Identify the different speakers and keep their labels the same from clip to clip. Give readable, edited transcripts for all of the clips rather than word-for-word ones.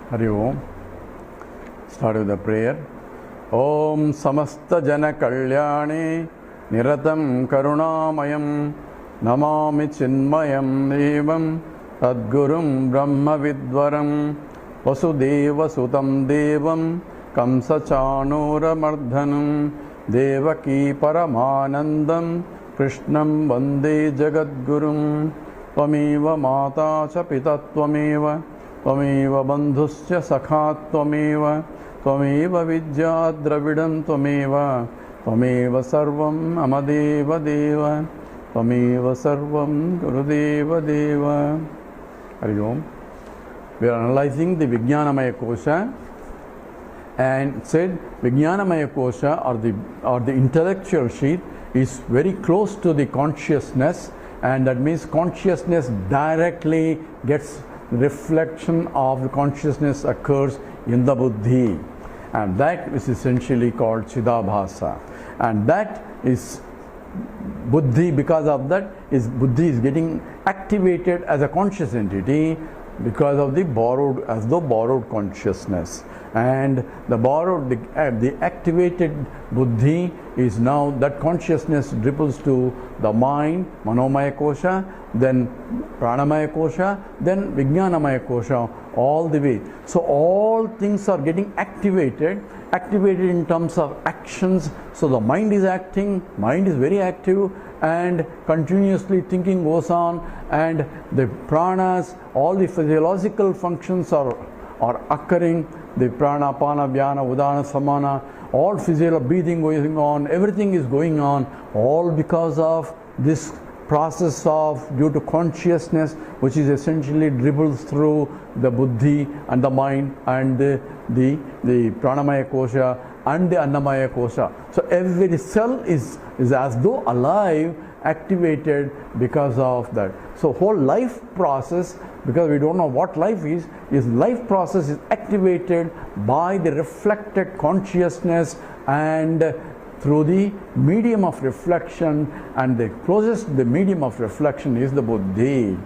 Speaker 1: Hari Om. Start with the prayer. Om Samasta Jana Kalyane Niratam Karunamayam Namami Chinmayam Devam Adgurum Brahma Vidvaram Vasudeva Sutam Devam Kamsa Chanura Mardhanam Devaki Paramanandam Krishnam Vande Jagadgurum Tvameva Mata Cha Pita Tvameva Tvameva Bandhusya Sakha Tvameva Tvameva Vidya Dravidam Tvameva Tvameva Sarvam Amadeva Deva Tvameva Sarvam Gurudeva Deva. Hari Om. We are analyzing the Vijnanamaya Kosha and said Vijnanamaya Kosha or the intellectual sheath is very close to the consciousness, and that means consciousness directly gets reflection of the consciousness occurs in the buddhi, and that is essentially called Chidabhasa, and that is buddhi. Because of that is buddhi is getting activated as a conscious entity because of the borrowed consciousness, and the activated buddhi is now that consciousness ripples to the mind, Manomaya Kosha, then Pranamaya Kosha, then Vijnanamaya Kosha, all the way. So all things are getting activated in terms of actions. So the mind is acting, mind is very active, and continuously thinking goes on, and the pranas, all the physiological functions are occurring. The prana, apana, vyana, udana, samana, all physical breathing going on, everything is going on, all because of this process due to consciousness, which is essentially dribbles through the buddhi and the mind and the pranamaya kosha and the annamaya kosha. So every cell is as though alive, activated because of that. So whole life process, because we don't know what life is life process is activated by the reflected consciousness and through the medium of reflection, and the closest the medium of reflection is the buddhi.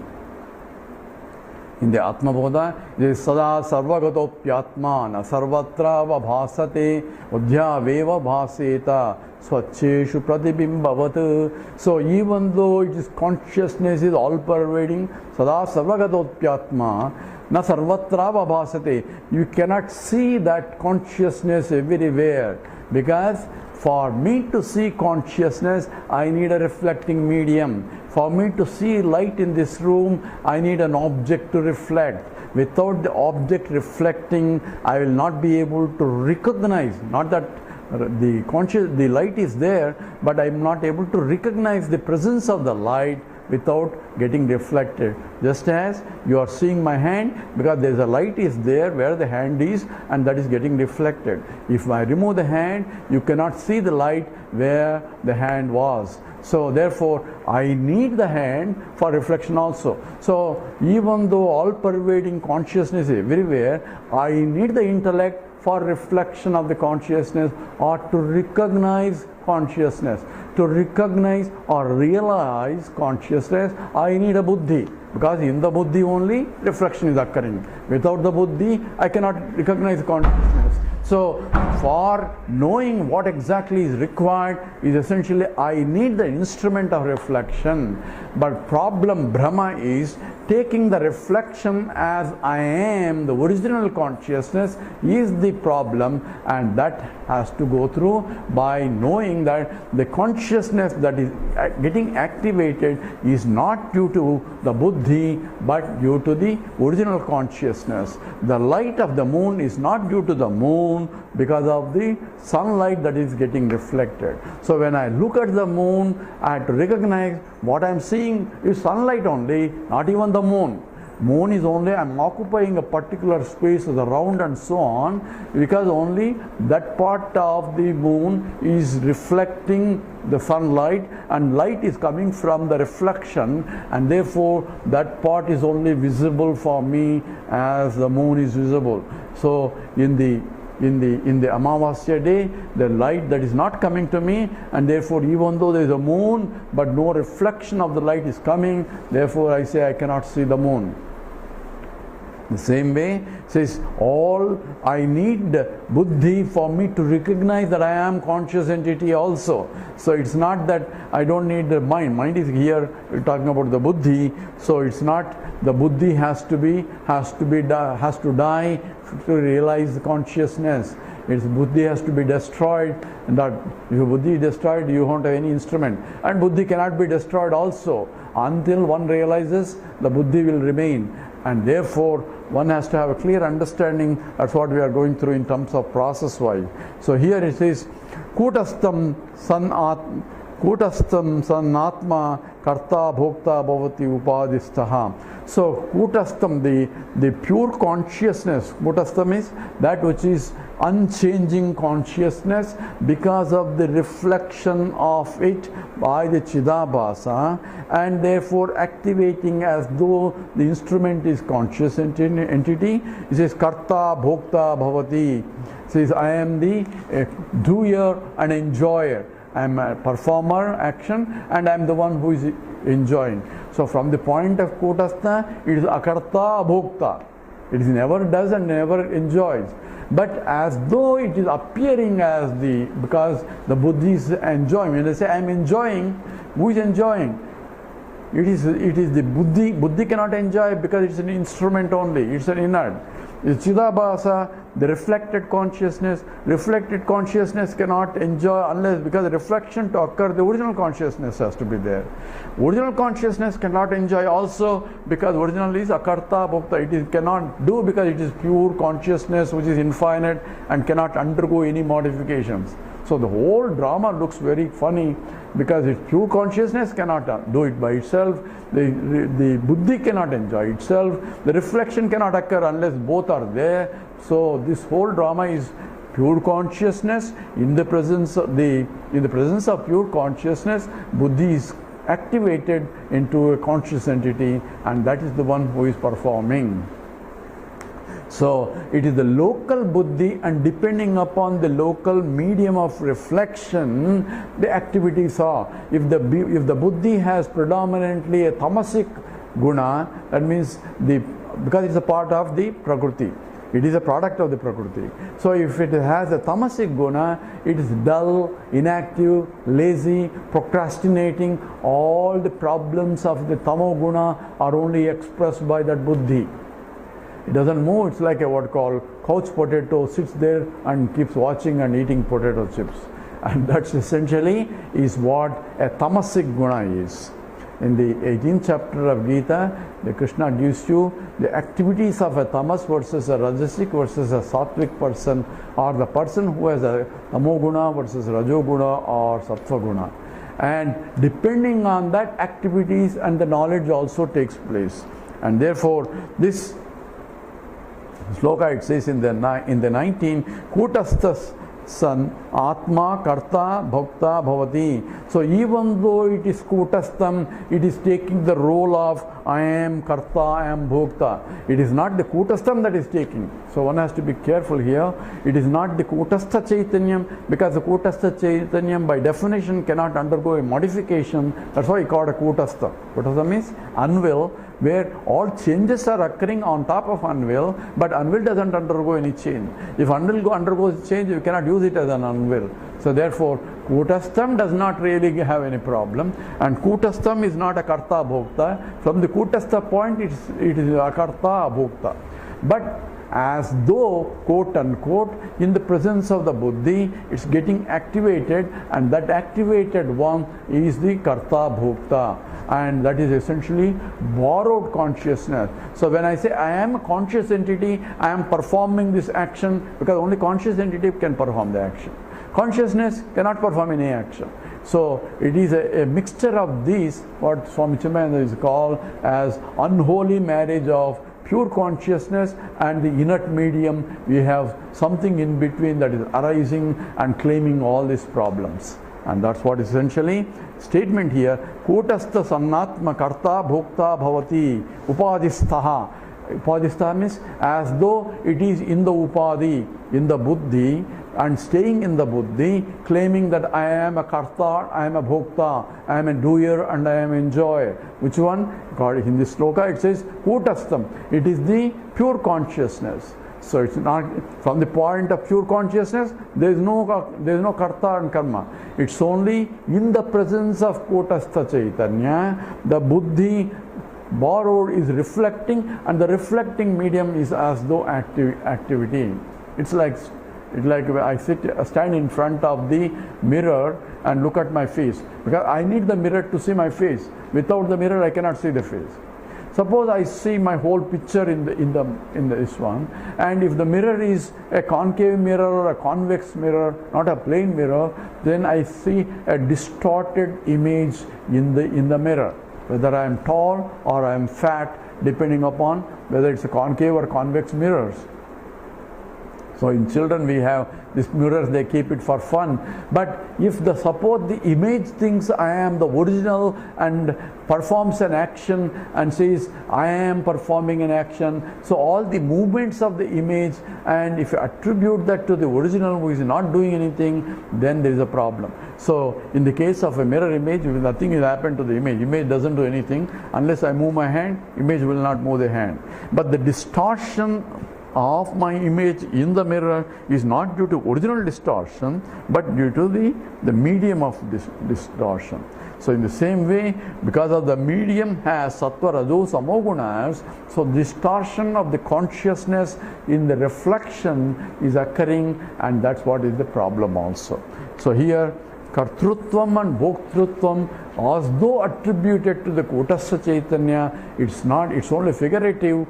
Speaker 1: In the Atma Bodha, it is Sada Sarvagatopyatma na Sarvatra Vabhasate Udhya Veva Bhaseta Swacheshu Pratibimbavat. So even though it is consciousness is all pervading, Sada Sarvagatopyatma na Sarvatra Vabhasate, you cannot see that consciousness everywhere, because for me to see consciousness, I need a reflecting medium. For me to see light in this room, I need an object to reflect. Without the object reflecting, I will not be able to recognize, not that the light is there, but I am not able to recognize the presence of the light without getting reflected. Just as you are seeing my hand, because there is a light is there where the hand is, and that is getting reflected. If I remove the hand, you cannot see the light where the hand was. So therefore I need the hand for reflection also. So even though all pervading consciousness is everywhere, I need the intellect for reflection of the consciousness, or to recognize consciousness. To recognize or realize consciousness, I need a buddhi, because in the buddhi only reflection is occurring. Without the buddhi, I cannot recognize consciousness. So for knowing what exactly is required is essentially I need the instrument of reflection. But problem, Brahma, is taking the reflection as I am, the original consciousness is the problem, and that has to go through by knowing that the consciousness that is getting activated is not due to the buddhi but due to the original consciousness. The light of the moon is not due to the moon because of the sunlight that is getting reflected. So when I look at the moon, I have to recognize what I am seeing is sunlight only, not even the moon. Moon is only, I am occupying a particular space around and so on, because only that part of the moon is reflecting the sunlight, and light is coming from the reflection, and therefore that part is only visible for me as the moon is visible. So in the Amavasya day, the light that is not coming to me, and therefore even though there is a moon, but no reflection of the light is coming, therefore I say I cannot see the moon. The same way, says, all I need buddhi for me to recognize that I am conscious entity also. So it's not that I don't need the mind. Mind is here, we're talking about the buddhi. So it's not the buddhi has to die to realize the consciousness. Its buddhi has to be destroyed, and that if buddhi is destroyed, you won't have any instrument. And buddhi cannot be destroyed also. Until one realizes, the buddhi will remain. And therefore, one has to have a clear understanding. That's what we are going through in terms of process-wise. So here it says, Kutastam sanatma karta bhokta bhavati upadistaha. So Kutastam, the pure consciousness, Kutastam is that which is unchanging consciousness because of the reflection of it by the Chidabhasa, and therefore activating as though the instrument is conscious entity. It says karta bhokta bhavati. It says I am the doer and enjoyer. I am a performer, action, and I am the one who is enjoying. So from the point of Kutastha, it is akarta abhokta. It is never does and never enjoys. But as though it is appearing as because the buddhi is enjoying. When they say I am enjoying, who is enjoying? It is the buddhi. Buddhi cannot enjoy because it's an instrument only. It's an inert. It's Chidabhasa, the reflected consciousness. Reflected consciousness cannot enjoy unless, because the reflection to occur, the original consciousness has to be there. Original consciousness cannot enjoy also because original is akarta bhokta. It cannot do because it is pure consciousness which is infinite and cannot undergo any modifications. So the whole drama looks very funny because its pure consciousness cannot do it by itself. The buddhi cannot enjoy itself. The reflection cannot occur unless both are there. So this whole drama is pure consciousness. In the presence of pure consciousness, buddhi is activated into a conscious entity, and that is the one who is performing. So it is the local buddhi, and depending upon the local medium of reflection, the activities are. If the buddhi has predominantly a tamasic guna, that means because it's a part of the prakriti. It is a product of the prakriti. So if it has a tamasic guna, it is dull, inactive, lazy, procrastinating. All the problems of the tamo guna are only expressed by that buddhi. It doesn't move. It's like a what called couch potato, sits there and keeps watching and eating potato chips. And that's essentially is what a tamasic guna is. In the 18th chapter of Gita, the Krishna gives you the activities of a tamas versus a rajasic versus a sattvic person, or the person who has a tamo guna versus rajo guna or sattva guna. And depending on that, activities and the knowledge also takes place. And therefore, this sloka, it says in the 19, Kutastas san atma karta bhakta bhavati. So even though it is kutastam, it is taking the role of I am karta, I am bhokta. It is not the kutastam that is taking. So one has to be careful here. It is not the kutastha chaitanyam, because the kutastha chaitanyam by definition cannot undergo a modification. That's why he called a kutastha. Kutastha means unwill, where all changes are occurring on top of unwill, but unwill doesn't undergo any change. If unwill undergoes change, you cannot use it as an unwill. So therefore, kutastham does not really have any problem, and kutastham is not a karta bhokta. From the kutastha point, it is a karta bhokta. But as though, quote unquote, in the presence of the buddhi, it's getting activated, and that activated one is the karta bhokta, and that is essentially borrowed consciousness. So when I say I am a conscious entity, I am performing this action, because only conscious entity can perform the action. Consciousness cannot perform any action. So it is a mixture of these, what Swami Chinmayananda is called as unholy marriage of pure consciousness and the inert medium. We have something in between that is arising and claiming all these problems. And that's what essentially statement here, Kutastha sannatma karta bhokta bhavati upadisthaha. Upadistha means as though it is in the upadi, in the buddhi, and staying in the buddhi, claiming that I am a karta, I am a bhokta, I am a doer and I am enjoyer. Which one? God, in this sloka it says kutastam. It is the pure consciousness. So it's not from the point of pure consciousness. There is no karta and karma. It's only in the presence of kutastha chaitanya, the buddhi borrowed is reflecting, and the reflecting medium is as though activity. It's like I stand in front of the mirror and look at my face, because I need the mirror to see my face. Without the mirror I cannot see the face. Suppose I see my whole picture in this one, and if the mirror is a concave mirror or a convex mirror, not a plane mirror, then I see a distorted image in the mirror. Whether I am tall or I am fat, depending upon whether it's a concave or convex mirrors. So in children we have these mirrors, they keep it for fun. But if suppose the image thinks I am the original and performs an action and says I am performing an action, so all the movements of the image, and if you attribute that to the original who is not doing anything, then there is a problem. So in the case of a mirror image, nothing will happen to the image. Image doesn't do anything. Unless I move my hand, image will not move the hand. But the distortion of my image in the mirror is not due to original distortion, but due to the medium of this distortion. So in the same way, because of the medium has sattva, rajo, samo gunas, so distortion of the consciousness in the reflection is occurring, and that's what is the problem also. So here kartrutvam and bhoktrutvam, as though attributed to the kutastha chaitanya, it's not, it's only figurative.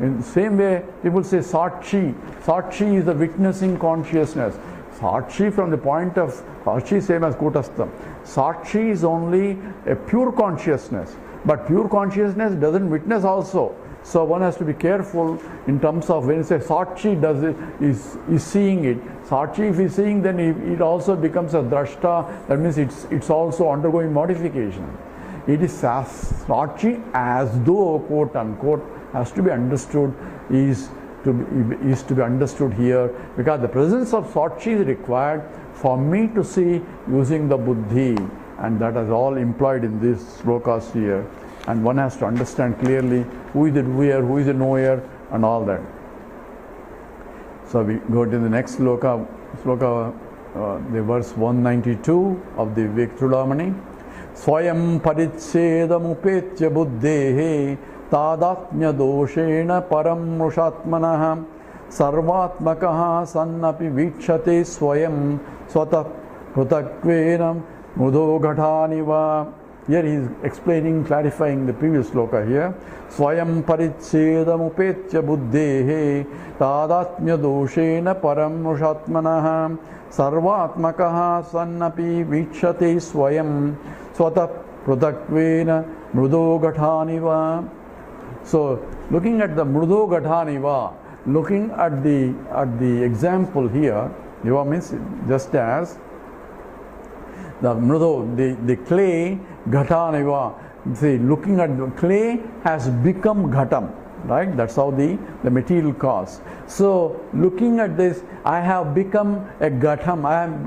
Speaker 1: In the same way, people say Sakshi. Sakshi is the witnessing consciousness. Sakshi from the point of Sakshi, same as Kutastha. Sakshi is only a pure consciousness, but pure consciousness doesn't witness also. So one has to be careful in terms of when you say Sakshi is seeing it. Sakshi, if he's seeing, then it also becomes a drashta. That means it's also undergoing modification. It is Sakshi as though, quote unquote, has to be understood, is to be understood here, because the presence of Sakshi is required for me to see using the buddhi, and that is all employed in these slokas here. And one has to understand clearly who is the doer, who is the knower, and all that. So we go to the next sloka, the verse 192 of the Vivek Chudamani. Swayam paritsedam upetya buddhehe तादात्म्य दोषेण परम मृषात्मनः सर्वात्मकः सन्नपि वीक्षते स्वयं स्वतः पृथक्त्वेन मृदो घटानिव. Here he is explaining, clarifying the previous sloka here. Swayam paritsedam upetya buddhehe tadatmya doshena param mృషాత్మనः sarvatmakaha sannapi vikshate swayam swatah pruthaktvena mrudo gataniva. So looking at the mrudo gataniva, looking at the example here, Niva means just as the mrudo, the clay, ghataniva. See, looking at the clay has become ghatam, right? That's how the material cause. So looking at this, I have become a ghatam.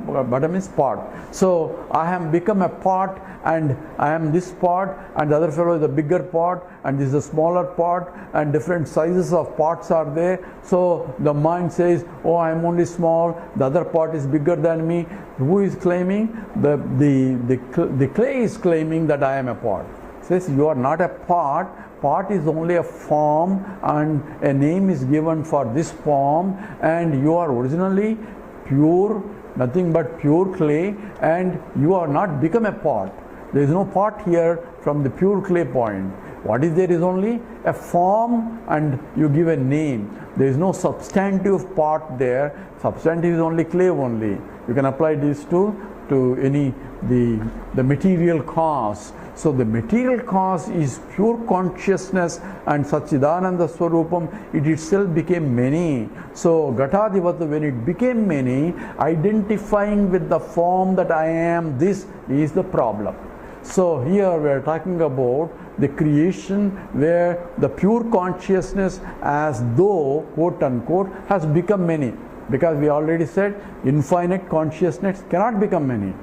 Speaker 1: Ghatam is pot. So I have become a pot, and I am this pot, and the other fellow is a bigger pot, and this is a smaller pot, and different sizes of pots are there. So the mind says, oh, I am only small, the other pot is bigger than me. Who is claiming? The clay is claiming that I am a pot. Says you are not a pot. Pot is only a form, and a name is given for this form, and you are originally pure, nothing but pure clay, and you are not become a pot. There is no pot here from the pure clay point. What is there is only a form, and you give a name. There is no substantive pot there. Substantive is only clay only. You can apply this to any the material cause. So the material cause is pure consciousness and Satchidananda Swarupam. It itself became many. So Ghatadivata, when it became many, identifying with the form that I am, this is the problem. So here we are talking about the creation where the pure consciousness as though, quote unquote, has become many. Because we already said infinite consciousness cannot become many.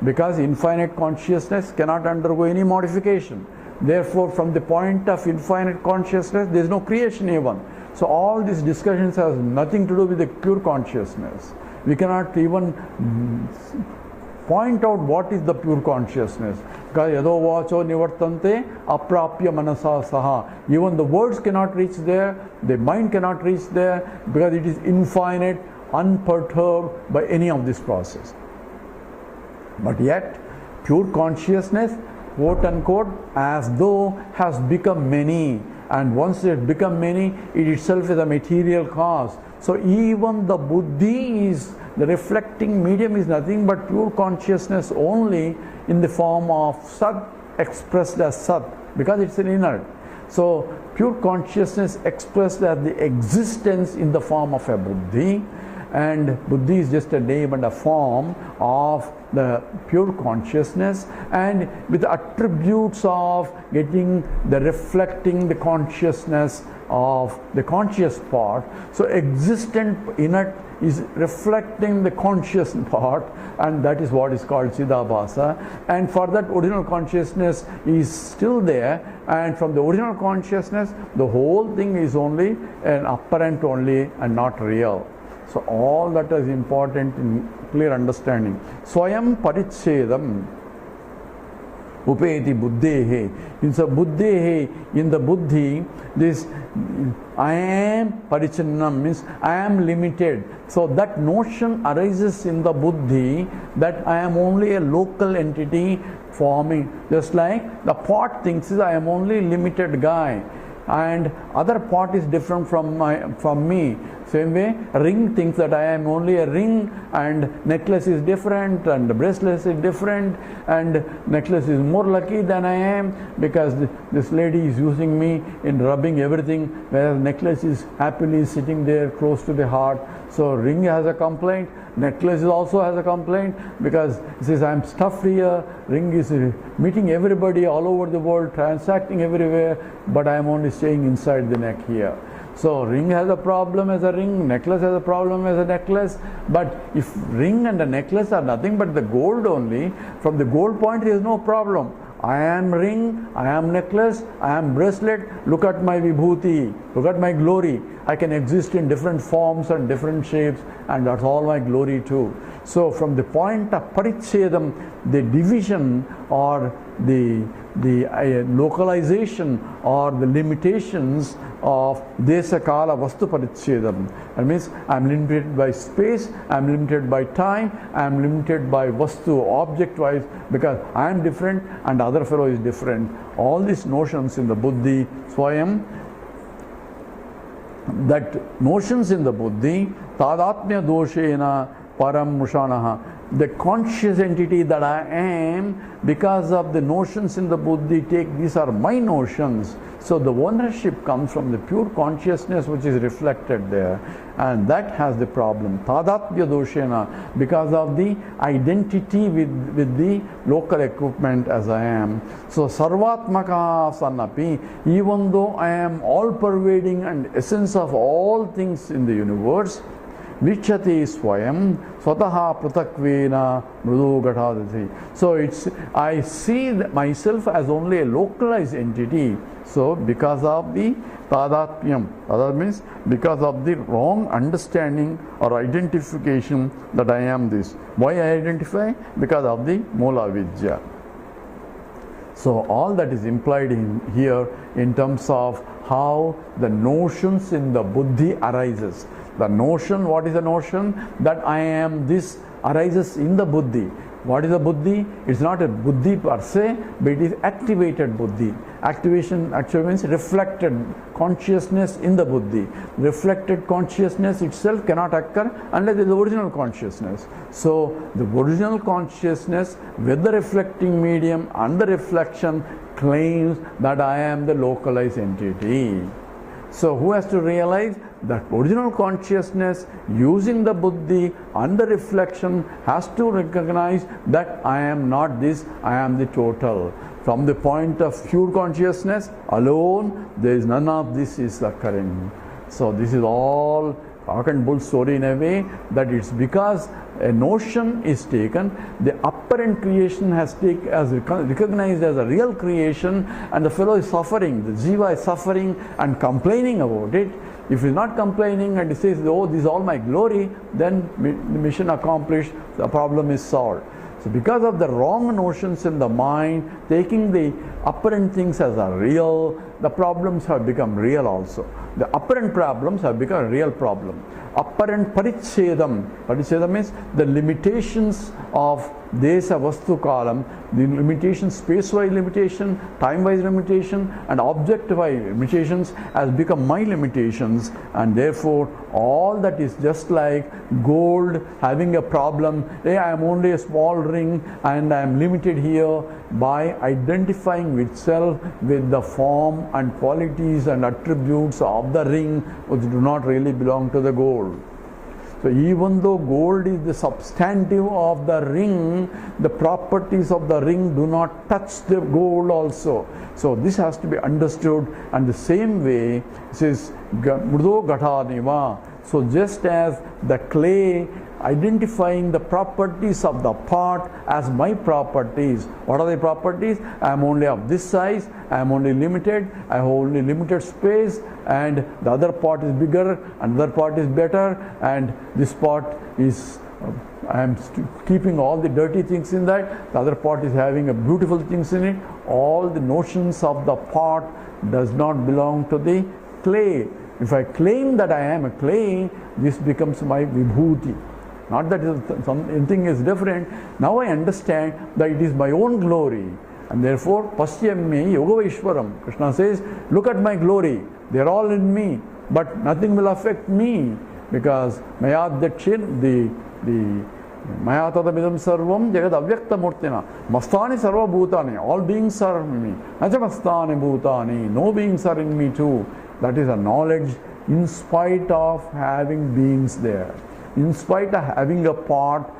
Speaker 1: Because infinite consciousness cannot undergo any modification. Therefore, from the point of infinite consciousness, there is no creation even. So all these discussions have nothing to do with the pure consciousness. We cannot even point out what is the pure consciousness. Because yado vacho nivartante aprapya manasa saha. Even the words cannot reach there, the mind cannot reach there, because it is infinite, unperturbed by any of this process. But yet, pure consciousness, quote unquote, as though has become many. And once it become many, it itself is a material cause. So even the buddhi is, the reflecting medium is nothing but pure consciousness only in the form of sat expressed as sat, because it's an inert. So pure consciousness expressed as the existence in the form of a buddhi, and buddhi is just a name and a form of the pure consciousness, and with attributes of getting the reflecting the consciousness of the conscious part. So existent inert is reflecting the conscious part, and that is what is called Chidabhasa. And for that, original consciousness is still there, and from the original consciousness the whole thing is only an apparent only and not real. So all that is important in clear understanding. Swayam parichedam upeti buddhehe. In the buddhi, this I am parichinnam means I am limited. So that notion arises in the buddhi that I am only a local entity forming. Just like the pot thinks I am only limited guy, and other pot is different from me. Same way, ring thinks that I am only a ring, and necklace is different, and bracelet is different, and necklace is more lucky than I am because this lady is using me in rubbing everything, whereas necklace is happily sitting there close to the heart. So ring has a complaint, necklace also has a complaint because it says I am stuffed here, ring is meeting everybody all over the world, transacting everywhere, but I am only staying inside the neck here. So ring has a problem as a ring, necklace has a problem as a necklace. But if ring and a necklace are nothing but the gold only, from the gold point there is no problem. I am ring, I am necklace, I am bracelet, look at my vibhuti, look at my glory. I can exist in different forms and different shapes, and that's all my glory too. So from the point of parichedam, the division or the localization or the limitations of desa kala vastu parichedam. That means I am limited by space, I am limited by time, I am limited by vastu, object wise, because I am different and other fellow is different. All these notions in the buddhi, swayam, that notions in the buddhi, tadatmya doshena param mushanaha, the conscious entity that I am, because of the notions in the buddhi, these are my notions. So the ownership comes from the pure consciousness which is reflected there, and that has the problem. Tadatmya doshena, because of the identity with the local equipment as I am. So sarvatmaka sannapi, even though I am all pervading and essence of all things in the universe, Vichati swayam swataha pratakvena mrudu gatadati. So I see myself as only a localized entity. So because of the tadatmyam, that means because of the wrong understanding or identification that I am this. Why I identify? Because of the mula vidya. So all that is implied in here in terms of how the notions in the buddhi arises. The notion, what is the notion? That I am this arises in the buddhi. What is the buddhi? It's not a buddhi per se, but it is activated buddhi. Activation actually means reflected consciousness in the buddhi. Reflected consciousness itself cannot occur unless there is original consciousness. So the original consciousness with the reflecting medium and the reflection claims that I am the localized entity. So who has to realize that original consciousness using the buddhi and the reflection has to recognize that I am not this, I am the total. From the point of pure consciousness alone, there is none of this is occurring. So this is all cock and bull story in a way that it's because a notion is taken, the apparent creation has recognized as a real creation, and the fellow is suffering, the jiva is suffering and complaining about it. If he's not complaining and he says, oh, this is all my glory, then the mission accomplished, the problem is solved. So because of the wrong notions in the mind, taking the apparent things as a real, the problems have become real also. The apparent problems have become a real problem. Apparent parichedam. Parichedam means the limitations of desa vastu kalam, the limitations, space-wise limitation, time-wise limitation, and object-wise limitations has become my limitations, and therefore all that is just like gold having a problem. Hey, I am only a small ring and I am limited here by identifying itself with the form and qualities and attributes of the ring which do not really belong to the gold. So even though gold is the substantive of the ring, the properties of the ring do not touch the gold also. So this has to be understood, and the same way it says mrudo gataniva. So just as the clay identifying the properties of the pot as my properties. What are the properties? I am only of this size, I am only limited, I have only limited space, and the other pot is bigger, another pot is better, and this pot is I am keeping all the dirty things in that, the other pot is having a beautiful things in it. All the notions of the pot does not belong to the clay. If I claim that I am a clay, this becomes my vibhuti. Not that something is different. Now I understand that it is my own glory, and therefore pasyame yoga Ishwaram. Krishna says, look at my glory, they are all in me, but nothing will affect me, because mayadakshin, the maya tadamidam sarvam jagad avyakta murtina mastani sarva bhutani, all beings are in me, nacha mastani bhutani, no beings are in me too. That is a knowledge in spite of having beings there. In spite of having a pot,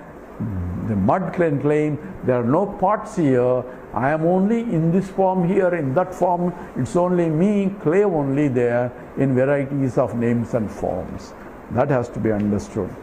Speaker 1: the mud can claim there are no pots here, I am only in this form here, in that form, it's only me, clay only there, in varieties of names and forms. That has to be understood.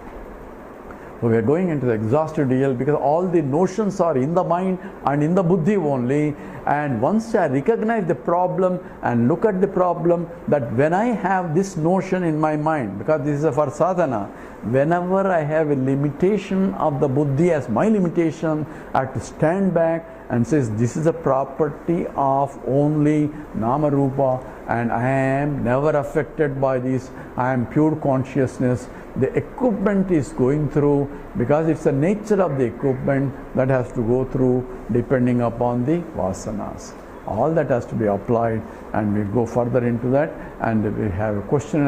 Speaker 1: So we are going into the exhaustive deal because all the notions are in the mind and in the buddhi only, and once I recognize the problem and look at the problem, that when I have this notion in my mind, because this is for sadhana, whenever I have a limitation of the buddhi as my limitation, I have to stand back and says this is a property of only nama rupa, and I am never affected by this, I am pure consciousness. The equipment is going through, because it's the nature of the equipment that has to go through depending upon the vasanas. All that has to be applied, and we go further into that, and we have a question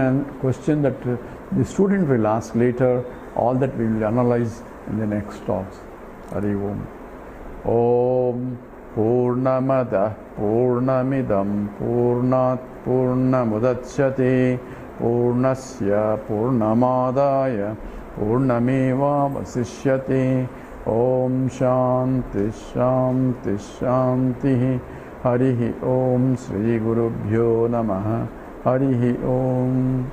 Speaker 1: that the student will ask later. All that we will analyze in the next talks. Hari Om. Om Purnamada Purnamidam Purnat Purnamudachyate Purnasya Purnamadaya Purnameva Vasishyate. Om Shanti Shanti Shanti. Harihi Om Sri Gurubhyo Namaha. Harihi Om.